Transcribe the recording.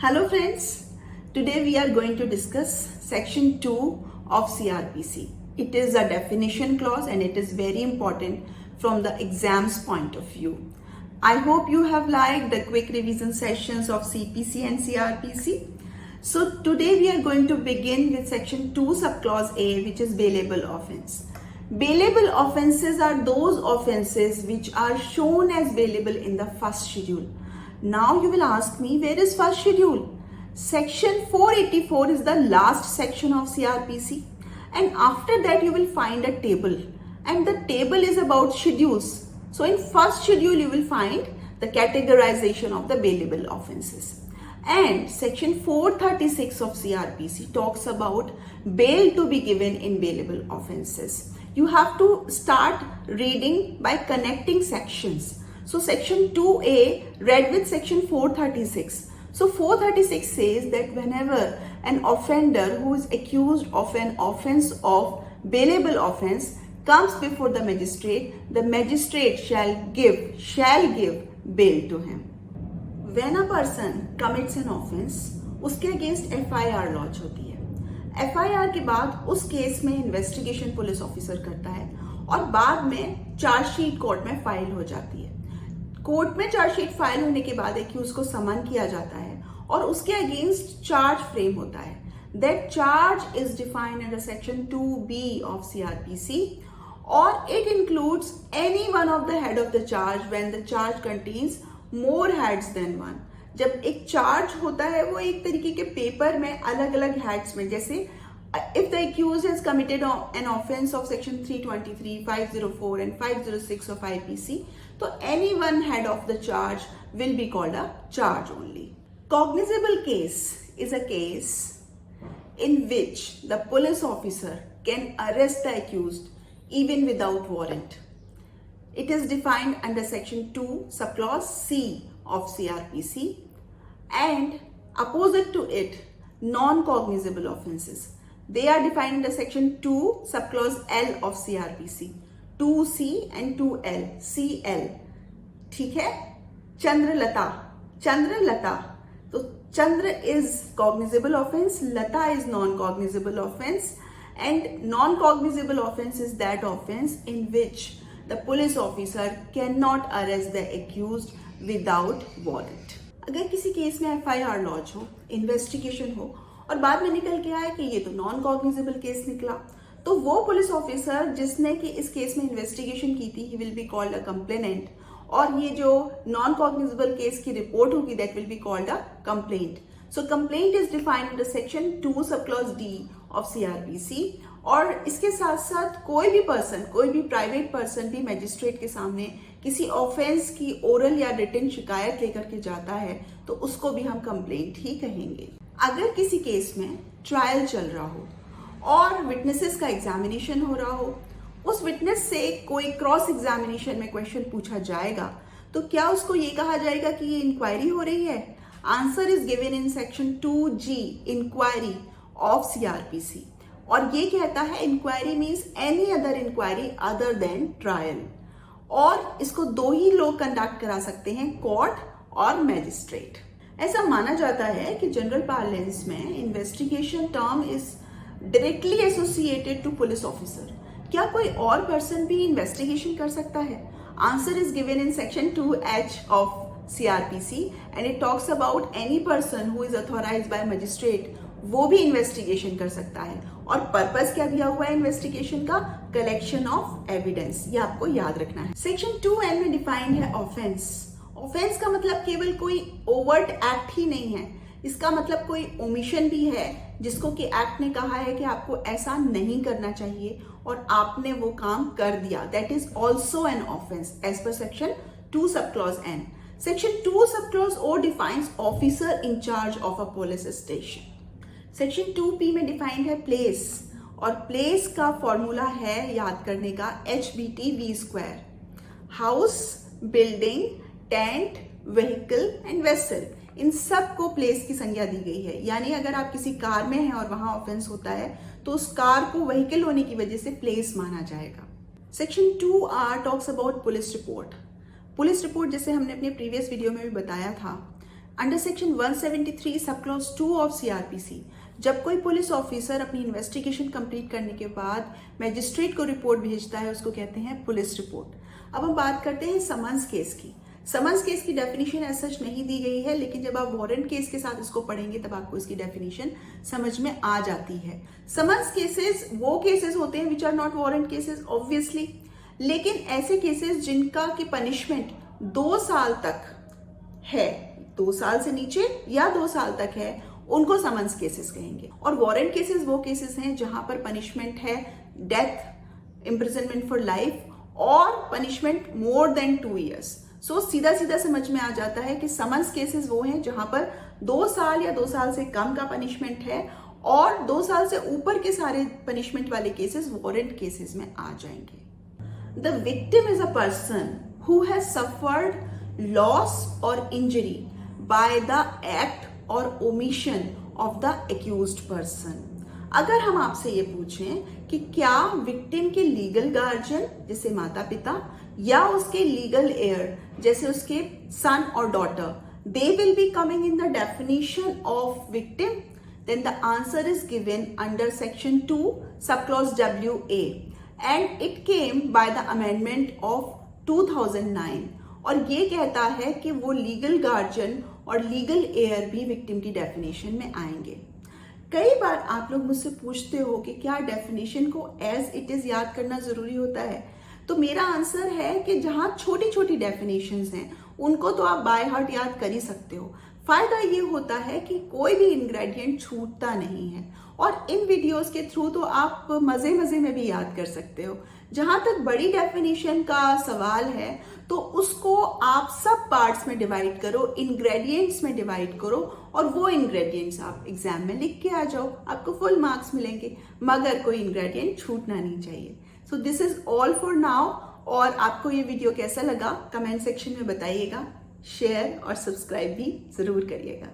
Hello friends, today we are going to discuss section 2 of CRPC. It is a definition clause and it is very important from the exam's point of view. I hope you have liked the quick revision sessions of CPC and CRPC. So today we are going to begin with section 2 subclause A, which is bailable offense. Bailable offenses are those offenses which are shown as bailable in the first schedule. Now you will ask me, where is first schedule? Section 484 is the last section of CRPC, and after that you will find a table, and the table is about schedules. So in first schedule you will find the categorization of the bailable offenses, and section 436 of CRPC talks about bail to be given in bailable offenses. You have to start reading by connecting sections. So section 2A read with section 436. So 436 says that whenever an offender who is accused of an offense of bailable offense comes before the magistrate shall give bail to him. When a person commits an offense, उसके against FIR launch होती है. FIR के बाद उस case में investigation police officer करता है और बाद में चार्जशीट कोर्ट में फाइल हो जाती है. कोर्ट में चार्जशीट फाइल होने के बाद एक्यूज को समन किया जाता है और उसके अगेंस्ट चार्ज फ्रेम होता है. That charge is defined under section 2B of CRPC और it includes any one of the head of the charge when the charge contains more heads than one. जब एक चार्ज होता है वो एक तरीके के पेपर में अलग अलग हेड्स में, जैसे if the accused has committed an offense of section 323, 504 and 506 of IPC, so any one head of the charge will be called a charge only. Cognizable case is a case in which the police officer can arrest the accused even without warrant. It is defined under section 2 subclause C of CRPC, and opposite to it, non-cognizable offenses. They are defined under section 2 subclause L of CRPC. 2C and 2L. CL. ठीक है? चंद्रलता. तो चंद्र is cognizable offense, Lata is non-cognizable offense, and non-cognizable offense is that offense in which the police officer cannot arrest the accused without warrant. अगर किसी case में FIR launch हो, investigation हो और बाद में निकल के आए कि ये तो नॉन कॉग्निजेबल केस निकला, तो वो पुलिस ऑफिसर जिसने कि इस केस में इन्वेस्टिगेशन की थी, he will be called a complainant, और ये जो नॉन कॉग्निजेबल केस की रिपोर्ट होगी that will be called a complaint. So complaint is defined under section 2 subclause D of CRPC. और इसके साथ साथ कोई भी प्राइवेट पर्सन भी मैजिस्ट्रेट के सामने किसी ऑफेंस की ओरल या रिटन शिकायत लेकर के जाता है तो उसको भी हम कंप्लेंट ही कहेंगे. अगर किसी केस में ट्रायल चल रहा हो और विटनेसेस का एग्जामिनेशन हो रहा हो, उस विटनेस से कोई क्रॉस एग्जामिनेशन में क्वेश्चन पूछा जाएगा, तो क्या उसको ये कहा जाएगा कि ये इंक्वायरी हो रही है? Answer is given in section 2G inquiry of CRPC, और ये कहता है inquiry means any other inquiry other than trial, और इसको दो ही लोग कंडक्ट करा सकते हैं, कोर्ट और मैजिस्ट्रेट. ऐसा माना जाता है कि जनरल पार्लेंस में investigation term is directly associated to police officer. क्या कोई और पर्सन भी इन्वेस्टिगेशन कर सकता है? Answer is given in section 2H of CRPC and it talks about any person who is authorized by magistrate. वो भी इन्वेस्टिगेशन कर सकता है, और पर्पस क्या दिया हुआ है इन्वेस्टिगेशन का? Collection of evidence. ये आपको याद रखना है. सेक्शन 2N में डिफाइंड है ऑफेंस. ऑफेंस का मतलब केवल कोई ओवर्ट एक्ट ही नहीं है, इसका मतलब कोई ओमिशन भी है जिसको कि एक्ट ने कहा है कि आपको ऐसा नहीं करना चाहिए और आपने वो काम कर दिया. That is also an offence as per section 2 subclause N. Section 2 subclause O defines officer in charge of a police station. Section 2P में डिफाइंड है प्लेस, और प्लेस का फॉर्मूला है याद करने का HBT_V². House, building, tent, vehicle and vessel, इन सब को प्लेस की संज्ञा दी गई है. यानी अगर आप किसी कार में हैं और वहां ऑफेंस होता है तो उस कार को व्हीकल होने की वजह से प्लेस माना जाएगा. Section 2R talks about police report. Police report जैसे हमने अपने प्रीवियस वीडियो में भी बताया था, under section 173 sub clause 2 of CrPC, जब कोई पुलिस ऑफिसर अपनी इन्वेस्टिगेशन कंप्लीट करने के बाद मैजिस्ट्रेट को रिपोर्ट भेजता है, उसको कहते हैं पुलिस रिपोर्ट। अब हम बात करते हैं समन्स केस की। समन्स केस की डेफिनेशन ऐसा सच नहीं दी गई है, लेकिन जब आप वारंट केस के साथ इसको पढ़ेंगे तब आपको इसकी डेफिनेशन समझ में आ जाती है। समन्स केसेस वो केसेस होते हैं which are not warrant cases obviously, लेकिन ऐसे केसेस जिनका की पनिशमेंट 2 साल तक है, 2 साल से नीचे या 2 साल तक है, उनको समन्स केसेस कहेंगे। और वारंट केसेस वो केसेस हैं जहां पर पनिशमेंट है डेथ, इम्प्रिजनमेंट फॉर लाइफ और पनिशमेंट मोर देन 2 years। सो सीधा सीधा समझ में आ जाता है कि समन्स केसेस वो हैं जहां पर 2 साल या 2 साल से कम का पनिशमेंट है, और 2 साल से ऊपर के सारे पनिशमेंट वाले केसेस वारंट केसेस में आ जाएंगे। The victim is a person who has suffered loss और इंजरी बाय द एक्ट और omission of the accused person. अगर हम आपसे ये पूछें कि क्या विक्टिम के लीगल गार्जियन जैसे माता पिता या उसके लीगल एयर जैसे उसके सन और daughter, they will be coming in the definition of victim, then the answer is given under section 2 subclause WA, and it came by the amendment of 2009, और ये कहता है कि वो लीगल गार्जियन और लीगल एयर भी विक्टिम की definition में आएंगे। कई बार आप लोग मुझसे पूछते हो कि क्या डेफिनेशन को एज इट इज याद करना जरूरी होता है, तो मेरा आंसर है कि जहां छोटी छोटी डेफिनेशंस हैं उनको तो आप बाय हार्ट याद कर ही सकते हो। फायदा ये होता है कि कोई भी इंग्रेडिएंट छूटता नहीं है, और इन वीडियोस के थ्रू तो आप मजे मजे में भी याद कर सकते हो। जहां तक बड़ी डेफिनेशन का सवाल है तो उसको आप सब पार्ट्स में डिवाइड करो, इंग्रेडिएंट्स में डिवाइड करो, और वो इंग्रेडिएंट्स आप एग्जाम में लिख के आ जाओ, आपको फुल मार्क्स मिलेंगे, मगर कोई इंग्रेडिएंट छूटना नहीं चाहिए। So this is all for now. और आपको ये वीडियो कैसा लगा कमेंट सेक्शन में बताइएगा, शेयर और सब्सक्राइब भी जरूर करिएगा।